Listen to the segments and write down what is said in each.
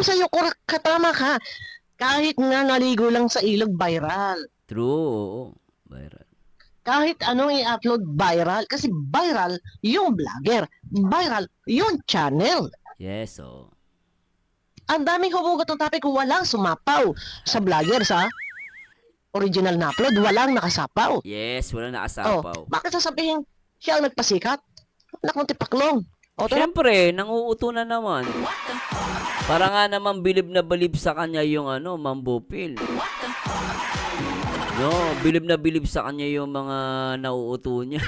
Sa'yo, katama ka. Kahit nga naligo lang sa ilog, viral. True, oo. Viral. Kahit anong i-upload, viral. Kasi viral yung vlogger. Viral yung channel. Yes, oo. Ang daming humugot ng topic, walang sumapaw sa vlogger sa original na upload, walang nakasapaw. Yes, wala Oh, nakasapaw. bakit sasabihin siya ang nagpasikat? Anak ng tipaklong. O, tara. Siyempre, nanguuto na naman. Para nga naman bilib na bilib sa kanya yung Mambupil. No, bilib na bilib sa kanya yung mga nauuto niya.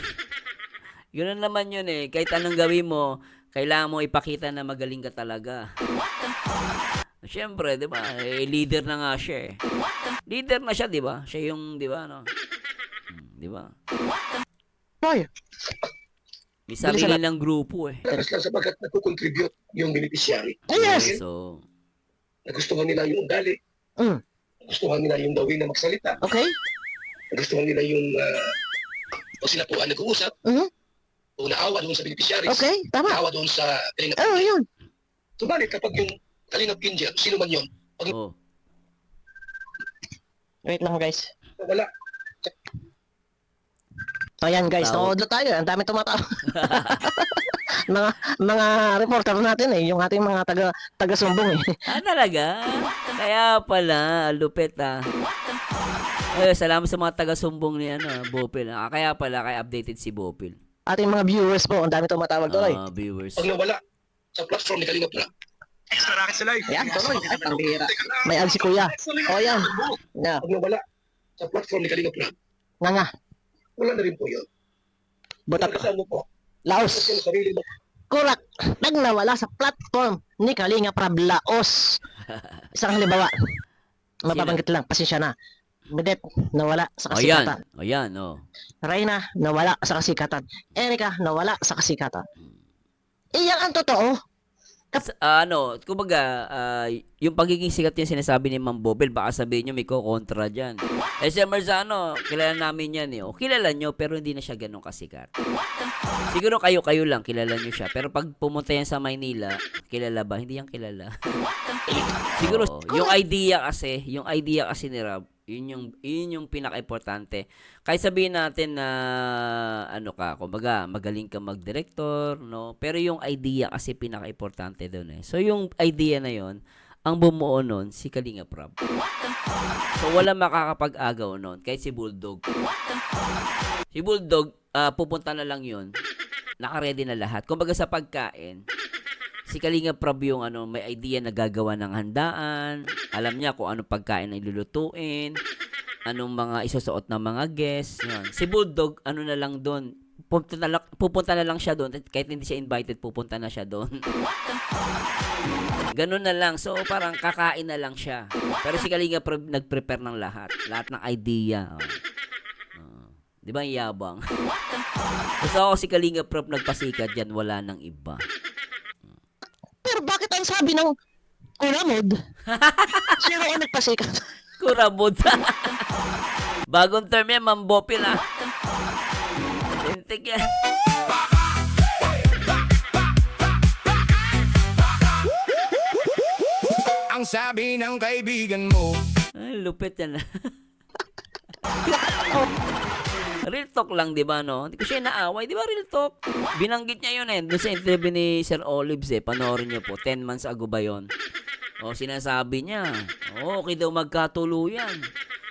Yun na naman yun eh. Kahit anong gawin mo, kailangan mo ipakita na magaling ka talaga. Siyempre, di ba? Eh, leader na nga siya eh. Leader na siya, di ba? Siya yung, di ba, no? Di ba? Hoy, May sarili ng grupo eh. Lakas lang sapagkat nagko-contribute yung beneficiary. yes. So, Nagustuhan nila yung ugali, Mm, nagustuhan nila yung dawin na magsalita, okay? nagustuhan nila yung pag sila po ang nag-uusap, Mhm. o naawa doon sa beneficiaries, Okay, tama. naawa doon sa Kalingap Oh, Angel. yun. Subalit kapag yung Kalingap Angel, sino man yun, oh. Wait lang, guys. wala. Ayan, guys, Tawag. nanood na tayo. Ang dami tumatawa. mga reporter natin eh, yung ating mga taga-sumbong eh. Talaga? Kaya pala, lupit ah. Ay, salamat sa mga taga-sumbong ni Bopil. Kaya pala, kaya updated si Bopil. Ating mga viewers po, ang dami tumatawag tuloy. Viewers. Pag nawala sa platform ni Kalingap Rap, extra racket sa live. Ayan, tuloy. Ay, pambira. May ad si kuya. O, yan. Yeah. Pag nawala sa platform ni Kalingap Rap, Nga. wala na rin po yun. Butak. Kasama mo po, Laos. kasi ang sarili mo, Kurak. Pag nawala sa platform ni Kalinga Prab Laos. Isang halimbawa. Mababanggit lang. Pasensya na. Medet, nawala sa kasikatan. Ayan, oh. Reyna, nawala sa kasikatan. Erika, nawala sa kasikatan. Iyan ang totoo. Kumbaga, yung pagiging sikat yung sinasabi ni Ma'am Bobel, baka sabihin nyo may kontra dyan. Si Marzano, kilala namin yan eh. O, kilala nyo, pero hindi na siya ganun kasikat. Siguro kayo lang, kilala nyo siya. Pero pag pumunta yan sa Maynila, kilala ba? Hindi yan kilala. Siguro, yung idea kasi ni Rob, yun yung pinaka-importante. Kahit sabihin natin na kumbaga, magaling ka mag-director, no? Pero yung idea kasi pinaka-importante doon eh. So yung idea na yon, ang bumuo nun si Kalinga Prab. So wala makakapag-agaw nun, kahit si Bulldog. Si Bulldog, pupunta na lang yun. Naka-ready na lahat. Kumbaga sa pagkain, si Kalinga Prab yung may idea na gagawa ng handaan. Alam niya kung anong pagkain na ilulutuin, anong mga isusuot ng mga guests. Yun. Si Bulldog, na lang doon. Pupunta na lang siya doon. Kahit hindi siya invited, pupunta na siya doon. Ganun na lang. So, parang kakain na lang siya. Pero si Kalinga Prab nag-prepare ng lahat. Lahat ng idea. Di ba ang yabang? So, ako si Kalinga Prab nagpasikat dyan, wala nang iba. Pero bakit ang sabi ng kuramod? Sino ang nagpasikat? Kurabod. Bagong term yan, Mambopil ah. Tintik yan. Ang sabi ng kaibigan mo. Ay, lupit yan ah. Real talk lang, di ba, no? Hindi ko siya inaaway, di ba, real talk? Binanggit niya yun eh. Doon sa interview ni Sir Olives eh. Panoorin niyo po. 10 months ago ba yun? Sinasabi niya. Okay daw magkatuluyan.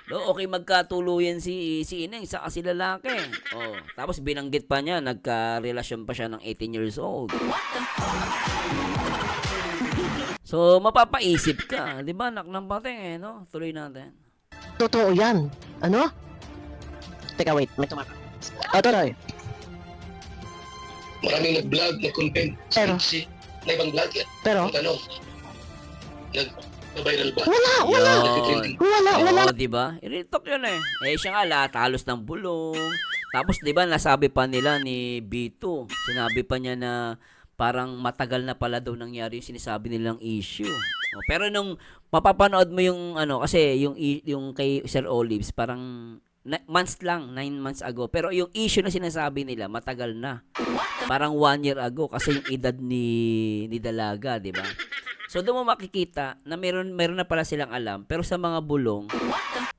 Okay magkatuluyan si Ineng sa kasi lalaki. Tapos binanggit pa niya, nagka-relasyon pa siya ng 18 years old. So, mapapaisip ka. Di ba, anak ng pating eh, no? Tuloy natin. Totoo yan. Ano? Teka, wait. May tumatawag. Tuloy. maraming nag-vlog, nag-content, Pero- na ibang vlog yan. Pero, Na-viral ba? wala. Nag-trending. Wala. Oo, di ba? Real talk yun eh. Siya nga lahat halos ng bulong. Tapos di ba nasabi pa nila ni B2, sinabi pa niya na parang matagal na pala daw nangyari yung sinasabi nilang issue. Pero nung mapapanood mo yung kasi yung kay Sir Olives parang months lang, 9 months ago. Pero yung issue na sinasabi nila matagal na. Parang 1 year ago kasi yung edad ni Dalaga, di ba? So doon mo makikita na meron na pala silang alam, pero sa mga bulong,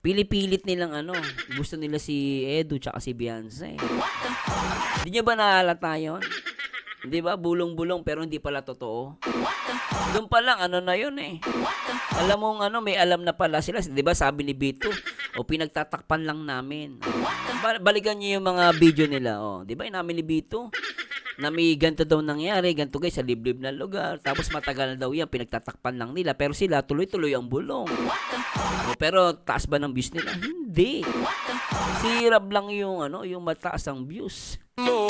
pilipilit nilang gusto nila si Edu tsaka si Beyonce. Hindi niyo ba nahalata yun? Di ba? Bulong-bulong pero hindi pala totoo. Doon pa lang, na yun eh. Alam mo may alam na pala sila. Di ba sabi ni Bito, pinagtatakpan lang namin. Balikan niyo yung mga video nila. Di ba inamin ni Bito? Na may ganito daw nangyari, ganito guys, sa liblib na lugar. Tapos matagal na daw yan, pinagtatakpan lang nila. Pero sila, tuloy-tuloy ang bulong. Pero taas ba ng views nila? Hindi. Si Rab lang yung mataas ang views. mo.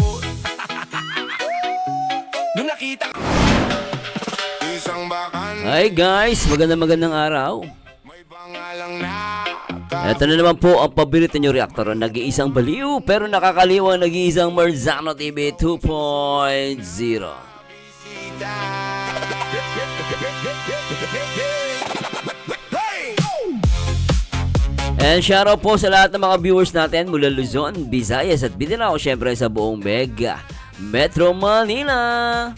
Nung nakita ko isang bakan, Hi guys, magandang araw. may pangalang na Ito na naman po ang paborito nyo reactor, nag-iisang baliw pero nakakaliwang nag-iisang Marzano TV 2.0. Hey! And shoutout po sa lahat ng mga viewers natin mula Luzon, Visayas at Mindanao, syempre sa buong Mega Metro Manila.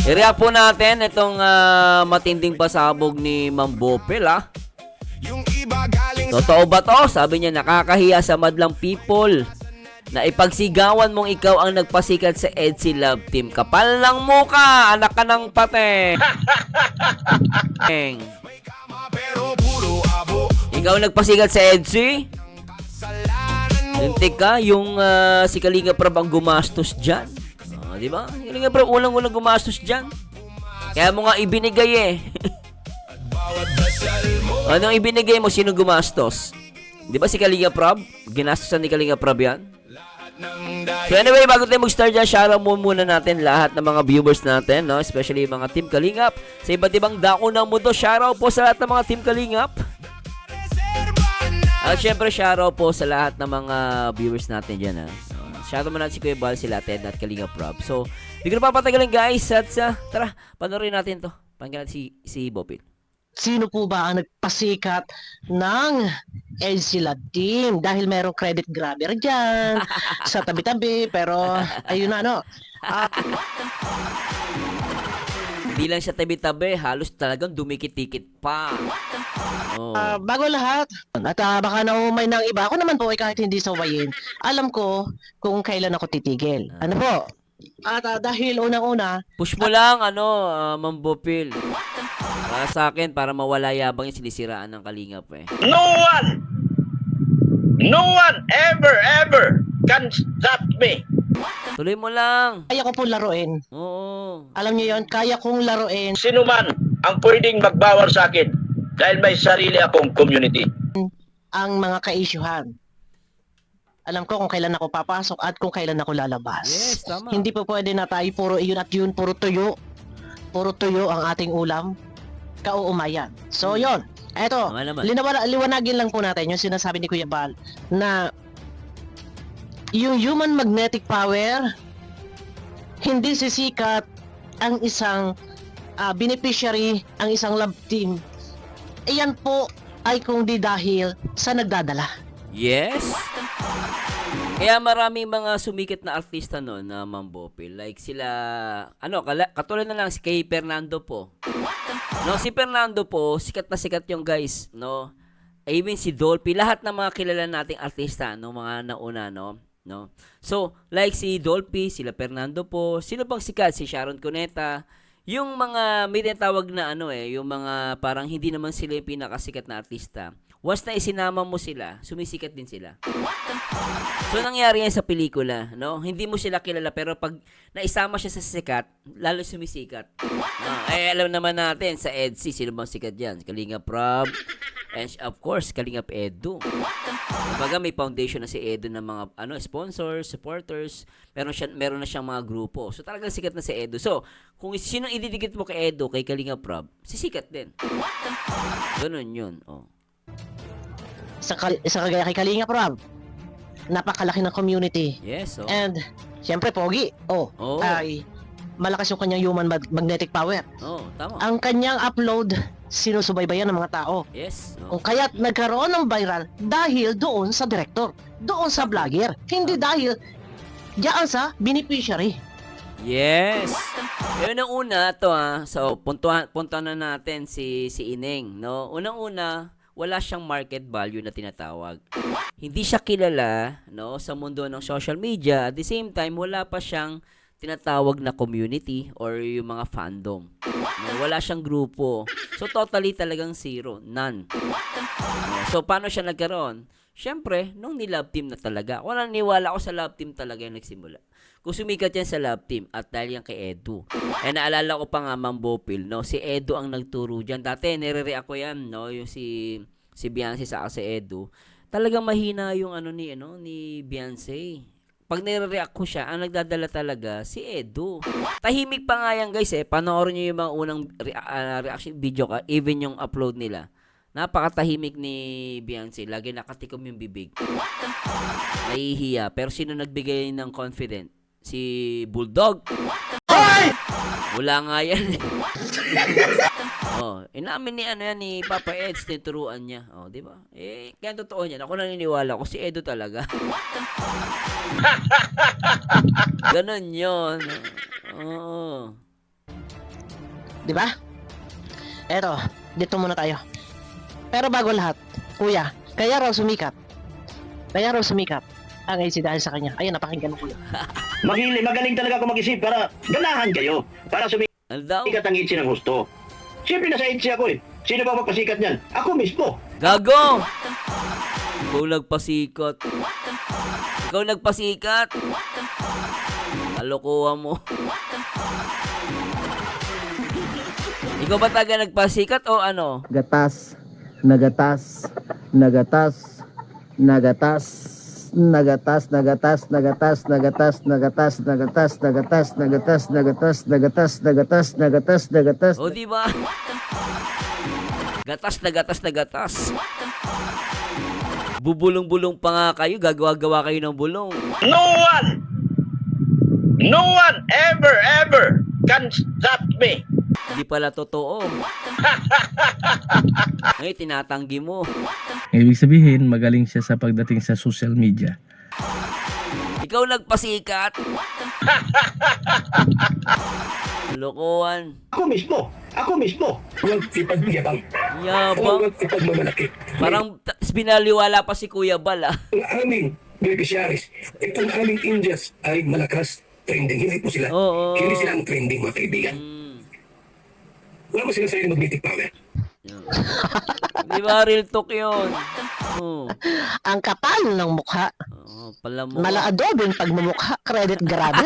I-react po natin itong matinding pasabog ni Ma'am Bopel Yung iba galing sa Totoo ba to? Sabi niya nakakahiya sa madlang people na ipagsigawan mong ikaw ang nagpasikat sa EDSI Love Team. Kapal ng muka, anak ka ng pate. may kama pero puro abo. Ikaw nagpasikat sa EDSI? Kasalanan mo. Lintik ka, yung si Kalinga Prab ang gumastos dyan. Di ba? Si Kalinga Prab unang-unang gumastos dyan. Kaya mo nga ibinigay eh. Bawat dasal mo. Anong ibinigay mo? Sino gumastos? Di ba si Kalinga Prab? Ginastosan ni Kalinga Prab yan? Lahat ng dahil So anyway, bago tayo mag-start dyan, shoutout mo muna natin lahat ng mga viewers natin, no? Especially yung mga Team Kalingap. Sa iba't ibang dako ng mundo, shoutout po sa lahat ng mga Team Kalingap. reserva na. At syempre, shoutout po sa lahat ng mga viewers natin dyan, ha? Shoutout mo natin si Kuya Bal, sila Ted at Kalingap Rob. So, hindi ko na papatagalin guys. At tara, panoorin natin to. Pakinggan natin si Bopil. Sino po ba ang nagpasikat ng EDSI Love Team? Dahil merong credit grabber dyan sa tabi-tabi. Pero, ayun na, Hindi lang siya tabi-tabi, halos talagang dumikit-tikit pa. Oh. bago lahat, at baka naumay ng iba, ako naman po ay kahit hindi sawayin, alam ko kung kailan ako titigil. Ano po? At dahil unang-una, Push mo lang, Ma'am Bopil. Para sa akin, para mawala yabang yung sinisiraan ng Kalingap eh. No one ever can stop me. Tuloy mo lang. kaya ko po laruin. Oo. Alam niyo yon, kaya kong laruin Sino man ang pwedeng magbawal sa akin dahil may sarili akong community. ang mga ka-issuehan. Alam ko kung kailan ako papasok at kung kailan ako lalabas. Yes, tama. Hindi po pwede na tayo puro iyon at yun, puro tuyo. Puro tuyo ang ating ulam. Kauumayan. So, yon. Eto, Tama naman. liwanagin lang po natin yung sinasabi ni Kuya Bal na yung human magnetic power, hindi sisikat ang isang beneficiary, ang isang love team. Iyan po ay kung di dahil sa nagdadala. Yes. Kaya maraming mga sumikat na artista noon na Ma'am Bopil. Like sila, katulad na lang si kay Fernando po. No, si Fernando po, sikat na sikat yung guys, no. Even si Dolphy, lahat ng mga kilala nating artista, no, mga nauna, no. So, like si Dolphy, sila Fernando po, sino pang sikat? Si Sharon Cuneta, yung mga may tinatawag na yung mga parang hindi naman sila yung pinakasikat na artista. Once na isinama mo sila, sumisikat din sila. So, nangyari yan sa pelikula, no? Hindi mo sila kilala, pero pag naisama siya sa sikat, lalo sumisikat. Alam naman natin, sa EDSI, sino bang sikat dyan? Kalingap Rob, and of course, Kalingap Edu. Kumbaga, may foundation na si Edu ng mga sponsors, supporters, meron na siyang mga grupo. So, talagang sikat na si Edu. So, kung sino ididikit mo kay Edu, kay Kalingap Rob, sisikat din. Ganun yun, Sa kagaya kay Kalinga Prab, napakalaki ng community. Yes, And, syempre, Pogi. Oo. Ay, malakas yung kanyang human magnetic power. Tama. Ang kanyang upload, sinusubaybayan ng mga tao. Yes. Kung kaya't nagkaroon ng viral dahil doon sa director, doon sa vlogger, hindi dahil diyan sa beneficiary. Yes. Yun ang una to So, puntuhan na natin si Ineng, no? Unang-una, wala siyang market value na tinatawag. Hindi siya kilala, no, sa mundo ng social media. At the same time, wala pa siyang tinatawag na community or yung mga fandom. No, wala siyang grupo. So, totally talagang zero. None. No, so, paano siya nagkaroon? Siyempre, nung ni-love team na talaga. Ako naniniwala ko sa love team talaga yung nagsimula. Kung sumikat yan sa love team at dahil yan kay Edu. Naalala ko pa nga, Ma'am Bopil, no? Si Edu ang nagturo dyan. Dati, nire-react ko yan, no? Yung si Beyonce sa si Edu. Talagang mahina yung ni Beyonce. Pag nire-react ko siya, ang nagdadala talaga si Edu. Tahimik pa nga yan, guys, Panoorin nyo yung mga unang reaction video ka, even yung upload nila. Napakatahimik ni Beyonce. Lagi nakatikom yung bibig. Nahihiya. Pero sino nagbigay ng confident? Si Bulldog. Wala nga yan. Inamin ni Papa Eds, tinuturuan niya. Di ba? Kaya totoo niyan. Ako naniniwala ko si Edo talaga. Ganon yun. Oo. Di ba? Eto, dito muna tayo. Pero bago lahat, kuya, kaya raw sumikat ang AC dahil sa kanya. Ayun, napakinggan mo, kuya. Magaling talaga ako mag-isip para ganahan kayo. Para Ano daw? sumikat ang itsi ng gusto. Siyempre nasa itsi ako Sino ba magpasikat niyan? Ako mismo. Gago! Ikaw nagpasikat. Kalokohan mo. Ikaw ba taga nagpasikat o ano? Gatas, nagatas, nagatas, nagatas, nagatas, nagatas, nagatas, nagatas, nagatas, nagatas, nagatas, nagatas, nagatas, nagatas, nagatas, nagatas, nagatas. O di ba? Gatas na gatas. Bubulong-bulong pa nga kayo, gagawa-gawa kayo ng bulong. No one ever can stop me. Hindi pala totoo. Ngayon, tinatanggi mo. Ibig sabihin, magaling siya sa pagdating sa social media. Ikaw nagpasikat. Lokohan. Ako mismo. Huwag ipagyabang. Yabang. Huwag ipagmamalaki. Parang binaliwala pa si Kuya Bal, Ang aming beneficiaries, itong aming Indians ay malakas trending. Hindi po sila. Oo. Hindi sila ang trending, mga kaibigan. Wala ba silang sarili magnetic power? Di ba real talk yun? Oh. Ang kapal ng mukha. Pala mo. Mala-adobing pagmumukha. Credit grabber.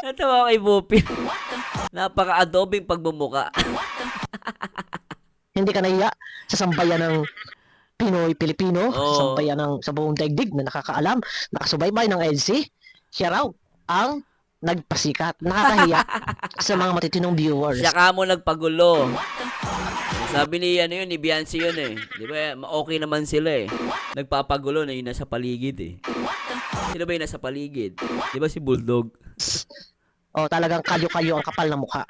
Natawa kay Bopil. Napaka-adobing pagmumuka. Hindi ka nahiya sa sambayan ng Pinoy-Pilipino, Oo. sambayan sa buong daigdig na nakakaalam, nakasubaybay ng EDC, siya raw ang nagpasikat. Nakakahiya sa mga matitinong viewers. Siya ka mo nagpagulo. Sabi ni ni Beyonce yun Di ba? Okay naman sila Nagpapagulo na yun nasa paligid Sino ba yung nasa paligid? Di ba si Bulldog? Talagang kalyo-kalyo ang kapal ng mukha.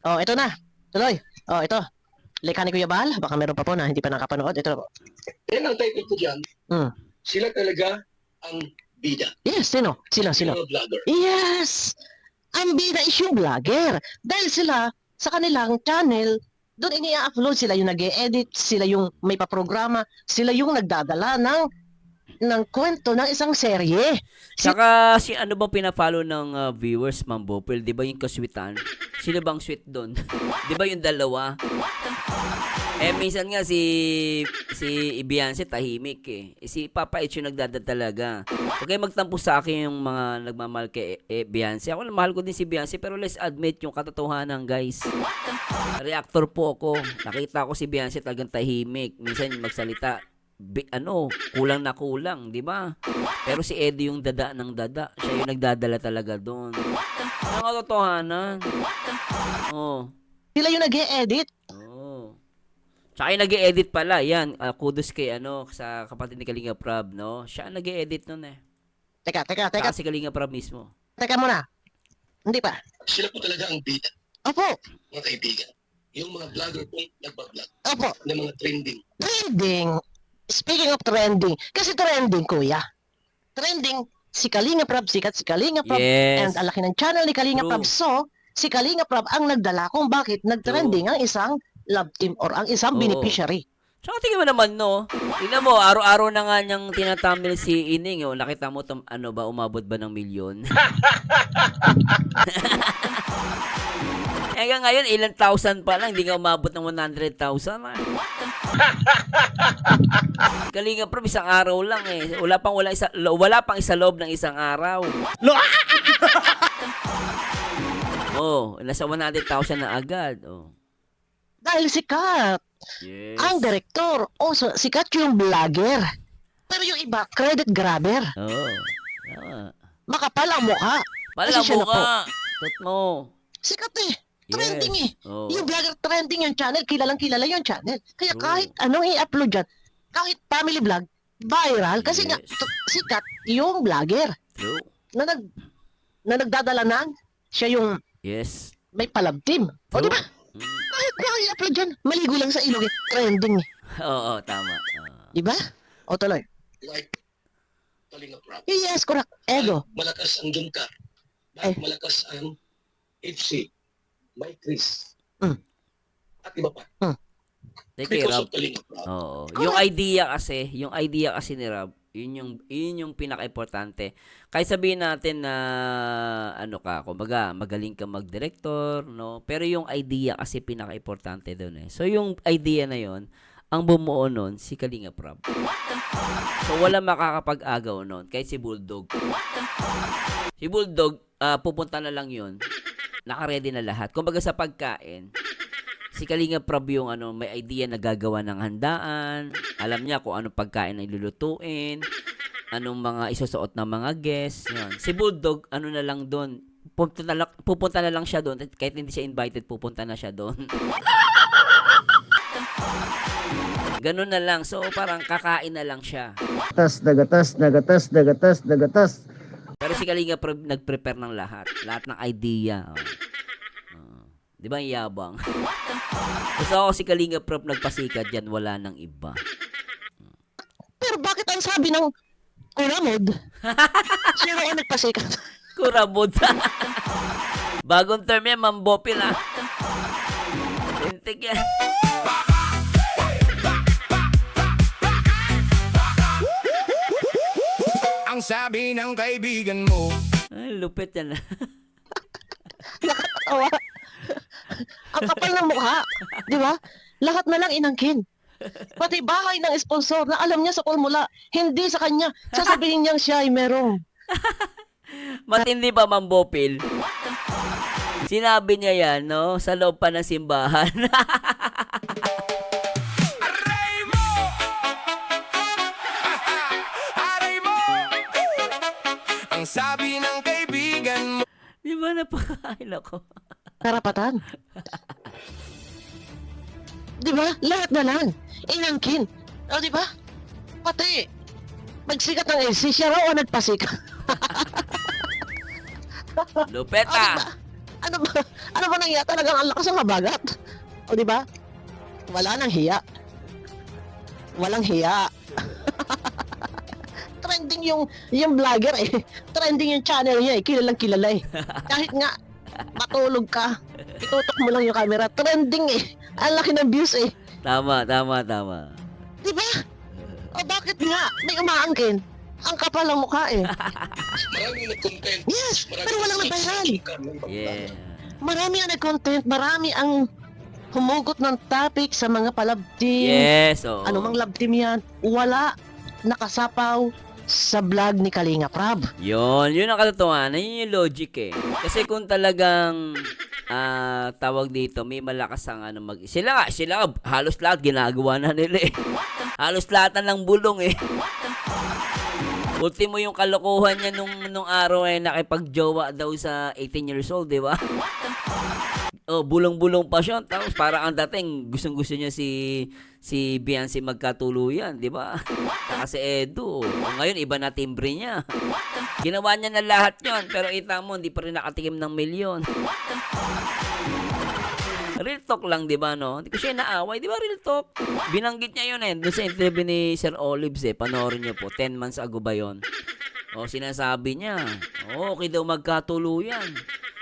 Ito na. Tuloy. Ito. Lika ni Kuya Bal. Baka meron pa po na hindi pa nakapanood. Ito na po. Yan ang title ko dyan. Sila talaga ang bida. Yes, sino? Sino? Mga vlogger. Yes! Ang bida is yung vlogger. Dahil sila, sa kanilang channel, doon ini-upload sila yung nag-e-edit, sila yung may paprograma, sila yung nagdadala ng kwento ng isang serye. Saka si ano ba pina-follow ng viewers, Ma'am Bopil? Di ba yung kaswitan? Sino bang sweet doon? Di ba yung dalawa? Minsan nga si Beyonce tahimik si Papa H yung nagdada talaga. Huwag kayo magtampo sa akin yung mga nagmamahal kay Beyonce. Ako mahal ko din si Beyonce pero let's admit yung katotohanan, guys. Reactor po ako. Nakita ko si Beyonce talagang tahimik. Minsan magsalita kulang na kulang, di ba? Pero si Eddie yung dada ng dada. Siya yung nagdadala talaga doon. Ang katotohanan. Sila yung nag-e-edit. Tsaka yung nag-e-edit pala, yan, kudos kay sa kapatid ni Kalinga Prab, no? Siya ang nag-e-edit nun Teka. Tsaka si Kalinga Prab mismo. Teka muna. Hindi pa. Sila po talaga ang bida, Opo. mga kaibigan. Yung mga vlogger po nagbablog Opo, ng mga trending. trending. Speaking of trending, kasi trending, kuya. Trending, si Kalinga Prab, sikat si Kalinga Prab, and Yes. ang laki ng channel ni Kalinga True. Prab. So, si Kalinga Prab ang nagdala kung bakit nagtrending ang isang love team or ang isang Oo. beneficiary. Tsaka tingnan mo naman, no? Tingnan mo, araw-araw na nga niyang tinatamil si Ining, oh. Nakita mo, ano ba, umabot ba ng milyon? Hanggang ngayon, ilang thousand pa lang, hindi nga umabot ng 100,000. Ah. Kalinga Prab, isang araw lang eh. Wala pang isa loob ng isang araw. Oh, nasa 100,000 na agad. Oh. Dahil sikat Yes. ang direktor, o sikat yung vlogger. Pero yung iba, credit grabber. Oo. Tama. Makapal ang mukha. Pala siya mo na po. ka. Tot mo. Sikat eh. Trending eh. Oo. Yung vlogger trending yung channel, kilalang kilala yung channel. Kaya True. kahit anong i-upload dyan, kahit family vlog, viral. Kasi nga, Yes. sikat yung vlogger True. na nagdadala ng siya yung Yes. may palab team. O True. di ba? Kahit na i-upload dyan, maligo lang sa ilog eh. Trending eh. Oo, tama. Oo. Di ba? O tuloy. Like Kalinga Prab. Yes, correct. Ego. Malakas ang Jumka. Eh. Malakas ang FC. May Chris. Mm. At iba pa. Teka, Because Rob. of Kalinga Prab. Oo. Yung idea kasi ni Rob, yun yung pinaka-importante. Kahit sabihin natin na kumbaga, magaling ka mag-director, no? Pero yung idea kasi pinaka-importante doon eh. So yung idea na yon, ang bumuo nun, si Kalinga Prab. So wala makakapag-agaw nun, kahit si Bulldog. Si Bulldog, pupunta na lang yun. Naka-ready na lahat. Kumbaga sa pagkain, si Kalinga Prab yung may idea na gagawa ng handaan. Alam niya kung anong pagkain ang ilulutuin, anong mga isusuot ng mga guests. Yan. Si Bulldog, na lang doon. Pupunta na lang siya doon. Kahit hindi siya invited, pupunta na siya doon. Ganun na lang. So, parang kakain na lang siya. Nagatas, nagatas, nagatas, nagatas. Pero si Kalinga Prab nag-prepare ng lahat. Lahat ng idea. Di ba ang yabang? Gusto ako si Kalinga Prab nagpasikat dyan, wala nang iba. Pero bakit ang sabi ng Kuramod? Sino ang nagpasikat? Kurabot. Bagong term yan, mambopil ah. Tintik yan. Ang sabi ng kaibigan mo. Ay, lupit yan. Nakakatawa. Ang kapal ng mukha. Di ba? Lahat na lang inangkin. Pati bahay ng sponsor na alam niya sa formula, hindi sa kanya. Sasabihin niyang siya ay merong. Matindi ba, mambopil? Sinabi niya yan, no? Sa loob pa ng simbahan. Aray mo! Aray mo! Ang sabi ng kaibigan mo. Di ba napakain ako? Karapatan. Di ba? Lahat na lang. Inangkin. O, di ba? Pati, magsikat ng LC, siya raw o nagpasikat. Lupet O, di ah. ba? Ano ba nangyari? Talagang ang lakas ng habagat. O, di ba? Wala nang hiya. Walang hiya. Trending yung vlogger eh. Trending yung channel niya eh. Kilalang kilala eh. Kahit nga, matulog ka. Itutok mo lang yung camera. Trending eh. Ang laki ng views eh. Tama. Di ba? O bakit nga? May umaangkin. Ang kapal ng mukha eh. Maraming nag-content. Yes, pero walang nabayaran. Yeah. Marami ang nag-content. Marami ang humugot ng topic sa mga palab team. Yes, oo. Ano mang love team yan. Wala nakasapaw sa vlog ni Kalinga Prab. Yun ang katotohanan. Yun yung logic eh. Kasi kung talagang tawag dito, may malakas ang sila halos lahat ginagawa na nila eh. Halos lahat na ng bulong eh. Ultimo yung kalokohan niya nung araw ay nakipagjowa daw sa 18 years old, di ba? Oh, bulong-bulong pa siya. Tapos parang ang dating gustong-gusto niya si Beyonce magkatuluyan, di ba? Saka si Edu. Ngayon iba na timbre niya. Ginawa niya na lahat 'yon, pero kita mo hindi pa rin nakatikim ng milyon. Real talk lang, di ba, no? Hindi ko siya inaaway, di ba, real talk? Binanggit niya yun eh, doon sa interview ni Sir Olives eh, panoorin niyo po, 10 months ago ba yun? O, sinasabi niya, okay daw magkatuluyan.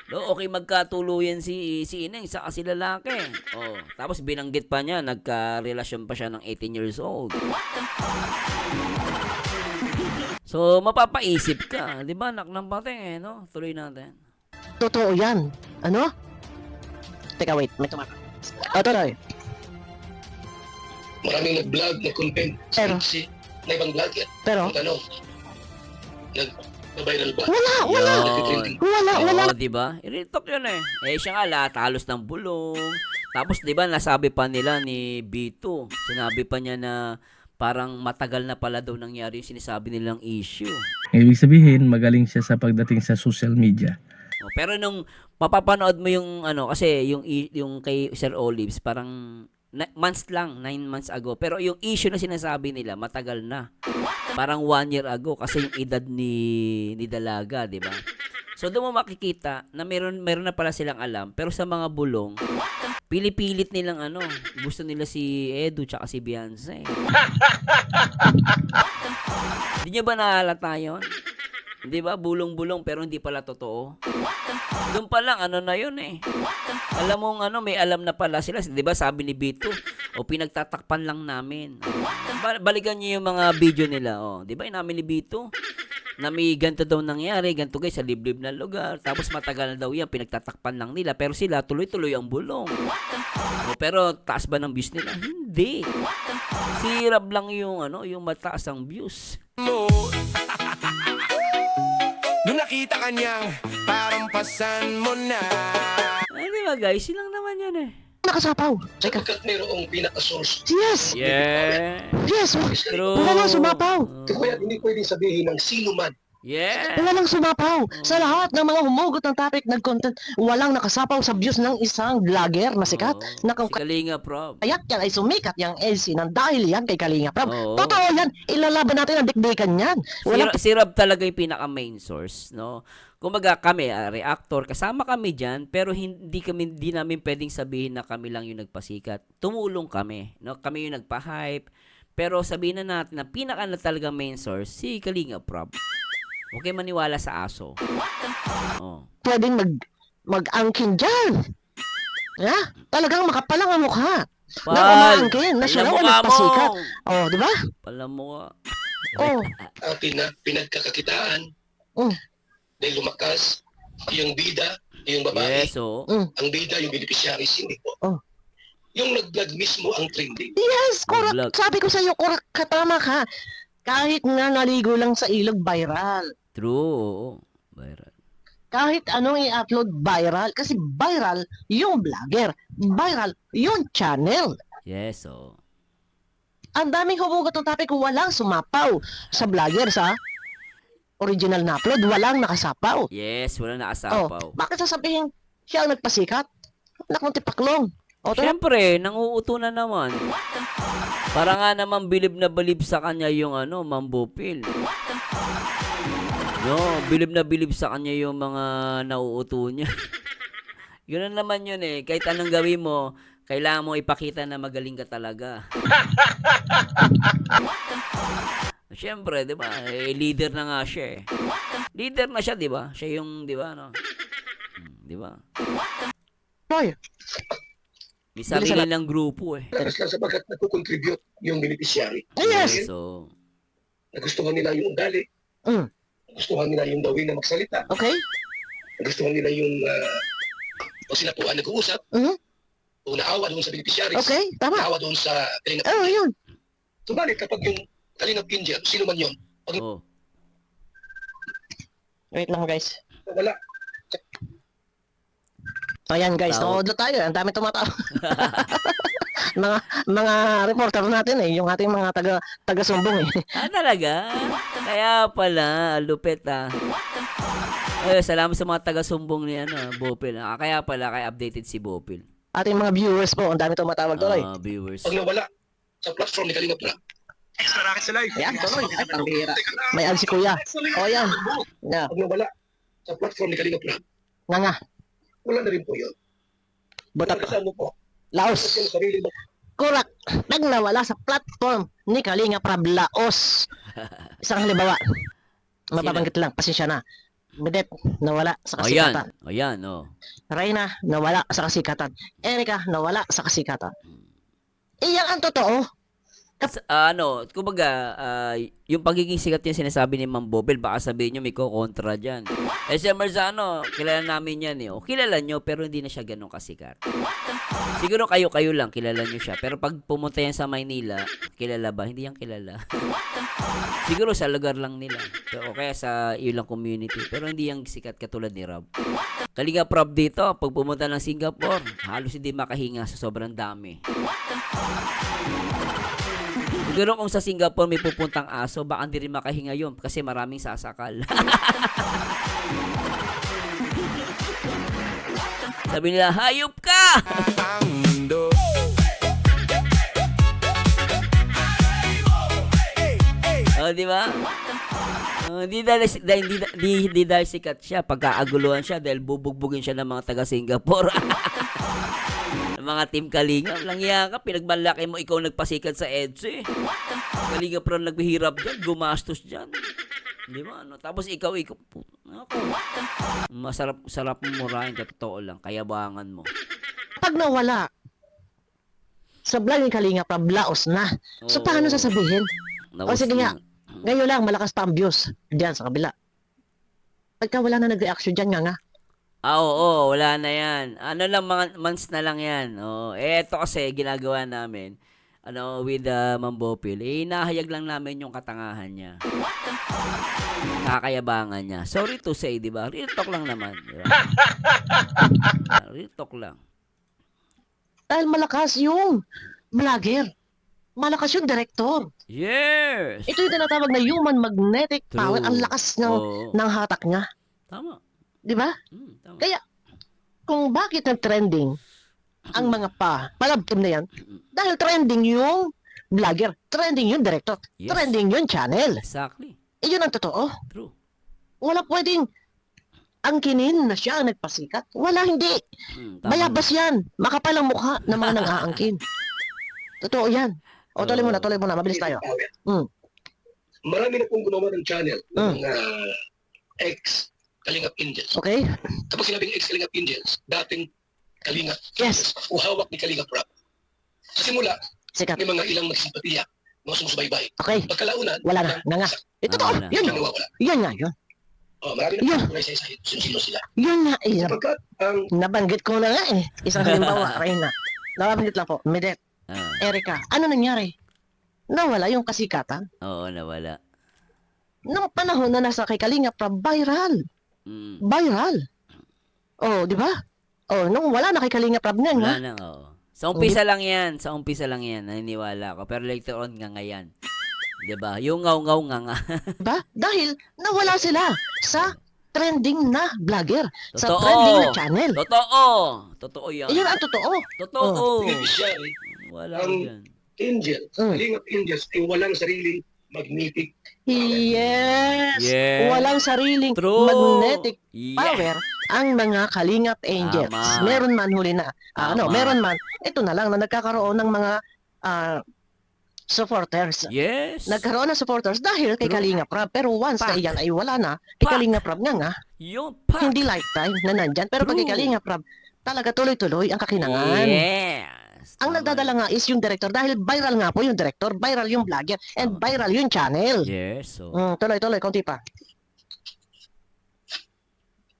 Okay magkatuluyan si Ineng sa kasi lalaki. O, tapos binanggit pa niya, nagka-relasyon pa siya ng 18 years old. So, mapapaisip ka, di ba, nak ng pate, no? Tuloy natin. Totoo yan. Ano? Teka, wait. May tumatak. Tuloy. Maraming nag-vlog, nag-content. Pero- Na ibang vlog yan. Pero, Ang tanong, nag-viral ba? wala. Nag-trending. Wala. Oo, di ba? Real talk yun eh. Eh, siya nga, talos ng bulong. Tapos, di ba, nasabi pa nila ni B2. Sinabi pa niya na parang matagal na pala daw nangyari yung sinasabi nilang issue. Ibig sabihin, magaling siya sa pagdating sa social media. Pero nung mapapanood mo yung ano, kasi yung kay Sir Olives, parang months lang, 9 months ago. Pero yung issue na sinasabi nila, matagal na. Parang 1 year ago kasi yung edad ni Dalaga, di ba? So doon mo makikita na meron na pala silang alam, pero sa mga bulong, pilipilit nilang ano, gusto nila si Edu tsaka si Beyonce. Hindi nyo ba nahalata yun? Di ba? Bulong-bulong pero hindi pala totoo. Doon pa lang, ano na yun eh. Alam mo ano, may alam na pala sila. Di ba sabi ni Bito, o pinagtatakpan lang namin. Balikan niyo yung mga video nila. O, di ba inamin ni Bito? Na may ganito daw nangyari, ganito guys, sa liblib na lugar. Tapos matagal na daw yan, pinagtatakpan lang nila. Pero sila, tuloy-tuloy ang bulong. O, pero taas ba ng views nila? Hindi. Sirap lang yung, ano, yung mataas ang views. mo. Nung nakita ka niyang parang pasan mo na. Di ba guys, silang naman yan eh. Nakasapaw. Teka. Sapagkat mayroong pinaka-source. Yes. Yeah. Yes. True. Wala nang sumapaw. Kaya hindi pwedeng sabihin ng sino man. Yeah. Walang sumapaw. Sa lahat ng mga humugot ng topic, nag-content, walang nakasapaw sa views ng isang vlogger na sikat. Oo. Na Si Kalinga Prob. kayak yan ay sumikat yung LC nang dahil yan kay Kalinga Prab. Oo. Totoo yan. Ilalaban natin ang dikdikan yan. Walang Si Rob talaga yung pinaka main source, no? Kumaga kami, reactor, kasama kami diyan, pero hindi namin pwedeng sabihin na kami lang yung nagpasikat. Tumulong kami, no? Kami yung nagpa-hype. Pero sabihin na natin na pinaka na talaga main source si Kalinga Prob. Huwag kayo maniwala sa aso. Oh. pwedeng mag-angkin dyan. Ha? Talagang makapalang ang mukha. Na umaangkin, na siya Alam na mo ang nga nagpasikat. mo. Oh, di ba? Alam mo nga. Oh. Atin na pinagkakakitaan. Mm. Dahil lumakas yung bida, yung babae. Yes, oh. Ang bida, yung beneficiaries, hindi po. Oh. Yung nag-vlog mismo ang trending. Yes, Vlog. correct. Sabi ko sa iyo, correct ka, tama ka. Kahit nga naligo lang sa ilog, viral. True, oo. Viral. Kahit anong i-upload, viral. Kasi viral yung vlogger. Viral yung channel. Yes, oh. Ang daming humugot ng topic, walang sumapaw sa vlogger sa original na upload. Walang nakasapaw. Yes, wala Oh, nakasapaw. bakit sasabihin siya ang nagpasikat? Anak ng tipaklong. O, tara. Siyempre, nanguuto na naman. Para nga naman bilib na bilib sa kanya yung ano, Mambopil. No, bilib na bilib sa kanya yung mga nauuto niya. Yun na naman yun eh. Kahit anong gawin mo, kailangan mo ipakita na magaling ka talaga. Siyempre, di ba? Eh, leader na nga siya eh. Leader na siya, di ba? Siya yung, di ba, no? Di ba? Roy, May sarili ng grupo eh. Lakas lang sapagkat nagkukontribute yung beneficiary. yes. So, Nagustuhan nila yung ugali. Mm. Nagustuhan nila yung dawin na magsalita. Okay? Nagustuhan nila yung o sila po ang nag-uusap. Mhm. O naawa doon sa beneficiaries. Okay, tama. Naawa doon sa Kalingap. Oh, yun. Subalit kapag yung Kalingap India, sino man yun, oh. Wait lang, guys. wala. Ayan, guys. Tawag. Nood na tayo. Ang dami tumatawa. mga reporter natin eh. Yung ating mga taga-sumbong eh. Ah, talaga? Kaya pala, lupit ah. Ay, salamat sa mga taga-sumbong ni ano, Bopil. Ah, kaya pala, kaya updated si Bopil. Ating mga viewers po. Ang dami tumatawag tuloy. Viewers. Pag nawala sa platform ni Kalingap Rap, Ayan, tuloy. Ay, pambira. May ad si Kuya. O, yan. Yeah. pag nawala sa platform ni Kalingap Rap, Nga nga. wala na rin po yun. Butak. Saan mo po? Laos. Kasi ang sarili mo. Kurak. Nang nawala sa platform ni Kalinga Prab Laos. Isang halimbawa. Mababanggit lang. Pasensya na. Bidet, nawala sa O yan. kasikatan. O yan, o. Reyna, nawala sa kasikatan. Erika, nawala sa kasikatan. Iyan ang totoo. Kumbaga, yung pagiging sikat yung sinasabi ni Ma'am Bobel, baka sabihin nyo may kontra dyan. Si Marzano, kilala namin yan eh. O, kilala nyo, pero hindi na siya ganun kasikat. Siguro kayo lang, kilala nyo siya. Pero pag pumunta yan sa Maynila, kilala ba? Hindi yan kilala. Siguro sa lugar lang nila. O kaya sa ilang community. Pero hindi yan sikat katulad ni Rob. Kalinga Prab dito, pag pumunta ng Singapore, halos hindi makahinga sa sobrang dami. Siguro kung sa Singapore may pupuntang aso, baka hindi rin makahinga yun kasi maraming sasakal. Sabi nila, hayop ka! ang mundo. Di ba? Hindi dahil sikat siya, pagkaaguluhan siya dahil bubugbugin siya ng mga taga Singapore. Mga team Kalinga, lang yan ka, pinagmalaki mo, ikaw nagpasikat sa EDSA. Kalinga pero nagbihirap dyan, gumastos dyan. Di ba? No? Tapos ikaw, ako, sarap murahin, totoo lang, kayabangan mo. Pag nawala, sa vlog ni Kalinga Prab Laos na. So, paano sasabihin? O sige nga, ngayon lang, malakas pa ang views diyan sa kabila. Pagka wala na nag-reaction dyan nga. Oo, wala na yan. Ano lang, mga months na lang yan. Eto kasi, ginagawa namin, with Ma'am Bopil, nahayag lang namin yung katangahan niya. Kakayabangan niya. Sorry to say, di ba? Real talk lang naman. Di ba? Real talk lang. Dahil malakas yung vlogger. Malakas yung director. Yes! Ito yung tinatawag na human magnetic power. True. Ang lakas ng hatak niya. Tama. Di ba? Tama. Kaya, kung bakit nag-trending ang mga palabtim na yan, dahil trending yung vlogger, trending yung director, Yes. trending yung channel. Exactly. Iyon ang totoo. True. Wala pwedeng angkinin na siya ang nagpasikat. Wala, hindi. Tama. Bayabas yan. Makapal ang mukha ng mga nang-aangkin. Totoo yan. O, tuloy mo na. Mabilis tayo. Marami na pong gumawa ng channel ng mga ex-Kalingap Angels. Okay? Kapag sinabing ex-Kalingap Angels, dating Kalingap Yes. o hawak ni Kalingap Prab. Sa simula, Sikat. may mga ilang magsimpatiya, mga sumusubaybay. Okay. Pagkalaunan, Wala na. Nga. Ito to. Wala. Yun. biglang nawawala. Yan nga yun. Marami na Yeah. pong kulay sa isa, sino sila. Yun nga. Sapagkat ang Nabanggit ko na nga eh. Isang halimbawa, Reyna. Nabanggit lang po. Medet. Erika. Ano nangyari? Nawala yung kasikatan. Oo, nawala. Nung panahon na nasa kay Kalinga Prab, viral. Viral. Oh, di ba? Oh, nung wala na kay Kalinga Prab nga nga. Wala na, oo. Sa umpisa lang yan, naniniwala ko. Pero later on nga ngayon. Diba? Yung ngaw-ngaw nga. Diba? Dahil nawala sila sa trending na vlogger. Sa Totoo. trending na channel. Totoo yan. Iyon ang totoo. Totoo. beneficiary, Wala ko yan. Angels, Kalingap Angels, ay walang sariling magnetic Yes. Yes. Walang sariling True. magnetic Yeah. power ang mga Kalingap Angels. Tama. Meron man huli na. Tama. Meron man. Ito na lang na nagkakaroon ng mga supporters. Yes. Nagkaroon ng supporters dahil kay True. Kalinga Prab. Pero once na Pak. iyan ay wala na, kay Pak. Kalinga Prab nga, Yung pak. hindi lifetime na nandyan. Pero pag kay True. Kalinga Prab, talaga tuloy-tuloy ang kakinangan. Yes. Ang Tama. nagdadala nga is yung director dahil viral nga po yung director, viral yung vlogger, and Tama. viral yung channel. Yes. So. Tuloy-tuloy, konti pa.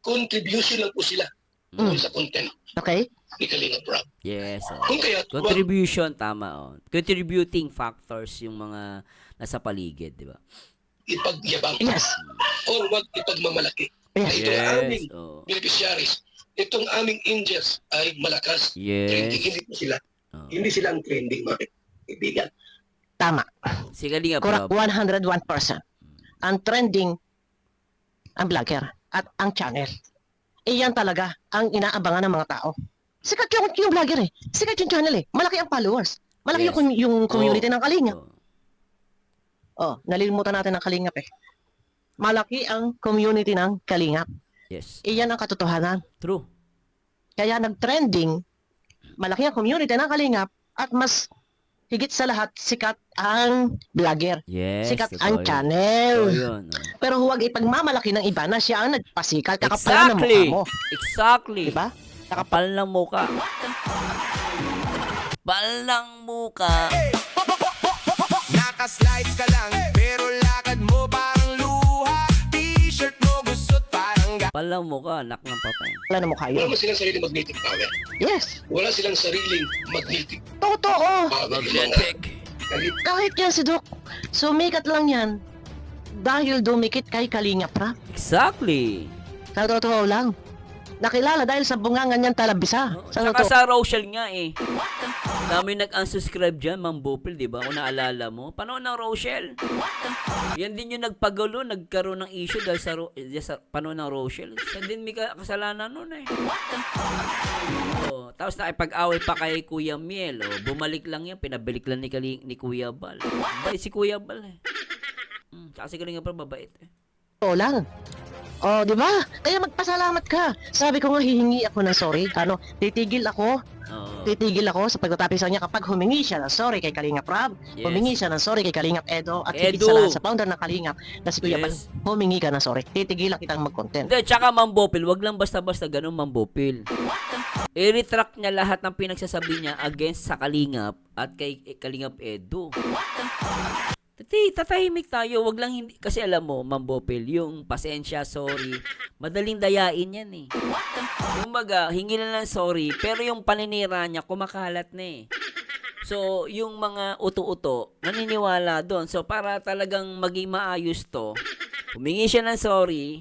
contribution lang po sila tungkol sa content Okay? ni Kalingap Prab. Yes. Kung kaya, Contribution, tama. Contributing factors yung mga nasa paligid, di ba? ipagyabang Yes. or wag ipagmamalaki. Yes. Na itong aming Oh. beneficiaries, itong aming angels ay malakas. Trending, Yes. hindi po sila. Oh. Hindi sila ang trending, mga kaibigan. Tama. Si Kalinga Correct. Prab. 101%. Ang trending, ang vlogger, at ang channel. Iyan talaga ang inaabangan ng mga tao. Sikat yung vlogger eh. Sikat yung channel eh. Malaki ang followers. Malaki Yes. yung community ng Kalingap. Oh. Oh, nalilimutan natin ng Kalingap eh. Malaki ang community ng Kalingap. Yes. Iyan ang katotohanan. True. Kaya nag-trending malaki ang community ng Kalingap at mas higit sa lahat, sikat ang vlogger. Yes, Sikat totoo ang yun. channel. Totoo yun. Pero huwag ipagmamalaki ng iba na siya ang nagpasikat. Kakapal ng mukha Exactly. mo. Exactly. Diba? Kapal ng muka. Kapal ng muka. Nakaslides ka lang, pero lakad mo parang luha. T-shirt mo gusot parang Kapal ng muka. Anak ng patay. Wala na mukha Wala yun. naman silang sariling magnetic power. Yes. Wala silang sariling magnetic Totoo. power. Magnetic. Kahit yan si Doc, sumikat lang yan dahil dumikit kay Kalingap Rap. Exactly. Sa totoo lang. Nakilala dahil sa bungangan niyang talabisa. Sa Tsaka totoo. sa Rochelle nga eh. Dami nag-unsubscribe dyan, Ma'am Bopel, di ba? Kung naalala mo. Panahon ng Rochelle. Yan din yung nagpagulo, nagkaroon ng issue dahil sa panahon ng Rochelle. Siya din may kasalanan nun eh. Tapos nakipag-away pa kay Kuya Miel. Bumalik lang yan, pinabalik lang ni Kuya Bal. Bait si Kuya Bal eh. Tsaka si Kalinga pa mabait eh. Totoo lang. Oh, di ba? Kaya magpasalamat ka. Sabi ko nga hihingi ako ng sorry. Titigil ako sa pagtatapos niya kapag humingi siya ng sorry kay Kalingap Rab, Yes. humingi siya ng sorry kay Kalingap Edo, at higit Edo. sa lahat sa founder ng Kalingap na si Kuya Bal, Yes. humingi ka ng sorry. Titigilan kitang mag-content. Hindi, tsaka Ma'am Bopel, wag lang basta-basta ganun Ma'am Bopel. I-retract niya lahat ng pinagsasabi niya against sa Kalingap at kay Kalingap Edo. Tatahimik tayo, wag lang hindi, kasi alam mo, Ma'am Bopel, yung pasensya, sorry, madaling dayain yan eh. Kumbaga, hingi na lang sorry, pero yung paninira niya, kumakalat na eh. So, yung mga uto-uto, naniniwala doon. So, para talagang maging maayos to, humingi siya ng sorry,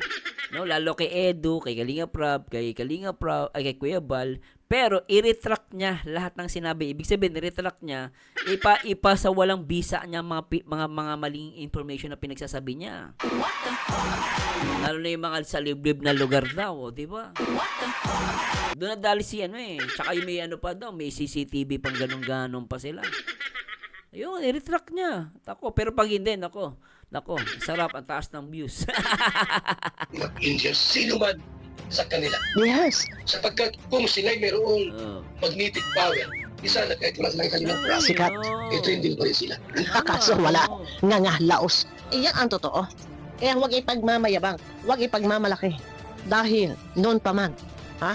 no, lalo kay Edu, kay Kalinga Prab, kay kay Kuya Bal, pero i-retract niya lahat ng sinabi. Ibig sabihin, i-retract niya, ipa sa walang bisa niya mga maling information na pinagsasabi niya. Lalo na yung mga sa liblib na lugar daw, di ba? Doon nadali si tsaka yung may pa daw, may CCTV pang ganun-ganon pa sila. Ayun, i-retract niya. Pero pag hindi, nako, sarap, ang taas ng views. Mag-India, sino man sa kanila. Yes. Sapagkat kung sila'y mayroong magnetic power, isa na kahit wala silang kanilang prasa, Sikat. ito hindi pa rin sila. Kaso wala. Nga, laos. Iyan ang totoo. Kaya huwag ipagmamayabang. Huwag ipagmamalaki. Dahil, noon pa man,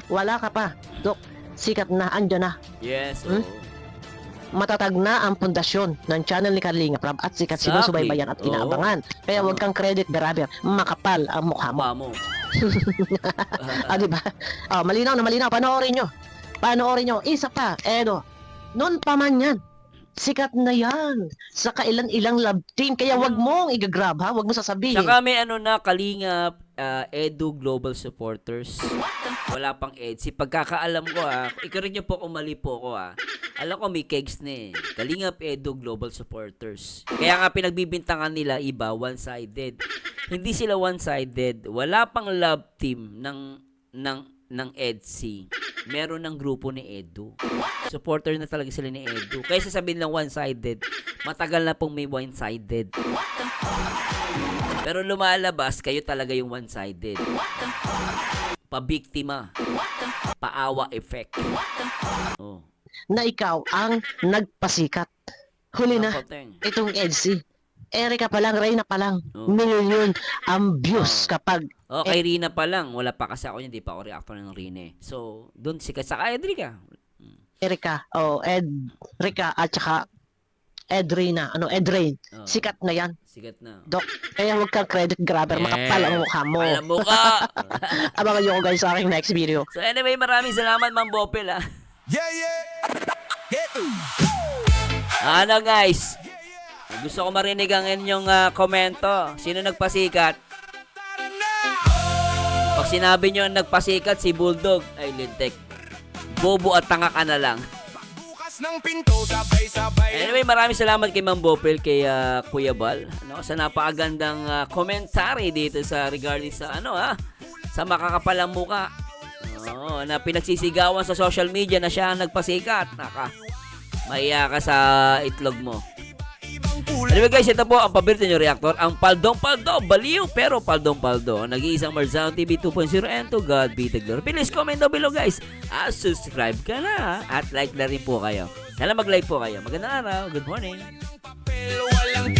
wala ka pa. Dok, sikat na, andyan na. Yes, Matatag na ang pundasyon ng channel ni Kalinga Prab at sikat sinusubaybayan at Exactly. inaabangan. Kaya huwag kang credit grabber. Makapal ang mukha mo. mo. Diba? Malinaw na malinaw. Panoorin nyo. Isa pa, Edo. Noon pa man yan. Sikat na yan. Sa kailan-ilang love team. Kaya wag mong igagrab, ha? Wag mo sasabihin. Saka may Kalingap, Edu Global Supporters. Wala pang EDSI. Pagkakaalam ko ikarin niyo po kung mali po ko Alam ko may kegs na Kalingap, Edu Global Supporters. Kaya nga pinagbibintangan nila iba, one-sided. Hindi sila one-sided. Wala pang love team ng EDSI. Meron ng grupo ni Edu. Supporter na talaga sila ni Edu. Kaya sasabihin lang one-sided, matagal na pong may one-sided. Pero lumalabas, kayo talaga yung one-sided. Pabiktima. Paawa effect. Na ikaw ang nagpasikat. Huli na. Itong Edsy. Erika pa lang, Reyna pa lang. Million ang views kapag Kay Rina pa lang. Wala pa kasi ako hindi pa ako reactor ng Rina. So, doon sikat. Saka Edrica. Erika, Edrica at saka Edrina, Edrain. Sikat na yan. Sikat na. Dok, kaya huwag kang credit grabber, makapal ang mukha mo. Alam mo ka. Abangan nyo ko guys sa aking next video. So anyway, maraming salamat Ma'am Bopel Yeah. Ano guys? Gusto ko marinig ang inyong komento. Sino nagpasikat? Pag sinabi nyo nagpasikat si Bulldog, ay lintik. Bobo at tanga ka na lang. Bukas ng pinto, sabay-sabay. Anyway, maraming salamat kay Ma'am Bopel, kay Kuya Bal, sa napakagandang komentary dito sa regarding sa sa makakapalang muka. Na pinagsisigawan sa social media na siya ang nagpasikat. Mahiya ka sa itlog mo. Ibang kulay. Anyway guys, ito po ang paborito nyo reactor, ang Paldong-Paldo. Baliw pero Paldong-Paldo. Nag-iisang Marzano TV 2.0 and to God be the glory. Please comment down below guys. Subscribe ka na at like na rin po kayo. Sana mag-like po kayo. Magandang araw. Good morning. Papel, walang